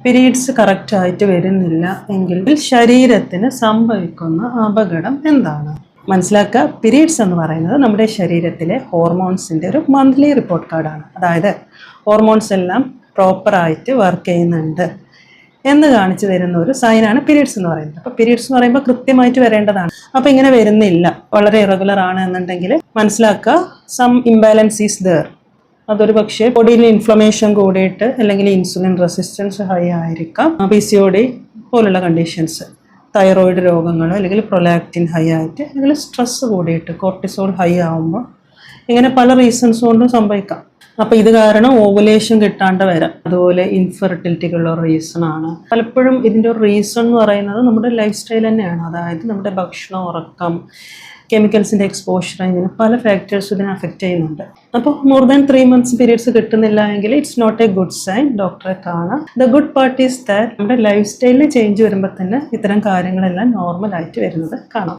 Periods കറക്റ്റായിട്ട് വരുന്നില്ല എങ്കിൽ ശരീരത്തിന് സംഭവിക്കുന്ന അപകടം എന്താണ്? മനസ്സിലാക്കുക, പീരീഡ്സ് എന്ന് പറയുന്നത് നമ്മുടെ ശരീരത്തിലെ ഹോർമോൺസിൻ്റെ ഒരു മന്ത്ലി റിപ്പോർട്ട് കാർഡാണ്. അതായത് ഹോർമോൺസ് എല്ലാം പ്രോപ്പറായിട്ട് വർക്ക് ചെയ്യുന്നുണ്ട് എന്ന് കാണിച്ചു തരുന്ന ഒരു സൈനാണ് പീരീഡ്സ് എന്ന് പറയുന്നത്. അപ്പോൾ പീരീഡ്സ് എന്ന് പറയുമ്പോൾ കൃത്യമായിട്ട് വരേണ്ടതാണ്. അപ്പോൾ ഇങ്ങനെ വരുന്നില്ല, വളരെ ഇറഗുലർ ആണ് എന്നുണ്ടെങ്കിൽ മനസ്സിലാക്കുക, സം ഇംബാലൻസ് ഈസ് ദർ. അതൊരു പക്ഷേ ബോഡിയിൽ ഇൻഫ്ലമേഷൻ കൂടിയിട്ട് അല്ലെങ്കിൽ ഇൻസുലിൻ റെസിസ്റ്റൻസ് ഹൈ ആയിരിക്കാം, PCOD പോലുള്ള കണ്ടീഷൻസ്, തൈറോയിഡ് രോഗങ്ങൾ, അല്ലെങ്കിൽ പ്രൊലാക്റ്റിൻ ഹൈ ആയിട്ട്, അല്ലെങ്കിൽ സ്ട്രെസ് കൂടിയിട്ട് കോർട്ടിസോൾ ഹൈ ആകുമ്പോൾ, ഇങ്ങനെ പല റീസൺസ് കൊണ്ടും സംഭവിക്കാം. അപ്പോൾ ഇത് കാരണം ഓവുലേഷൻ കിട്ടാണ്ട് വരാം. അതുപോലെ ഇൻഫെർട്ടിലിറ്റിക്കുള്ള റീസൺ ആണ്. പലപ്പോഴും ഇതിൻ്റെ ഒരു റീസൺ എന്ന് പറയുന്നത് നമ്മുടെ ലൈഫ് സ്റ്റൈൽ തന്നെയാണ്. അതായത് നമ്മുടെ ഭക്ഷണം, ഉറക്കം, കെമിക്കൽസിൻ്റെ എക്സ്പോഷർ, ഇങ്ങനെ പല ഫാക്ടേഴ്സ് ഇതിനെ അഫക്റ്റ് ചെയ്യുന്നുണ്ട്. അപ്പോൾ മോർ ദാൻ 3 months പീരീഡ്സ് കിട്ടുന്നില്ല എങ്കിൽ it's not a good sign. ഡോക്ടറെ കാണാം. The good part is that നമ്മുടെ ലൈഫ് സ്റ്റൈലിൽ ചേഞ്ച് വരുമ്പോൾ തന്നെ ഇത്തരം കാര്യങ്ങളെല്ലാം നോർമലായിട്ട് വരുന്നത് കാണാം.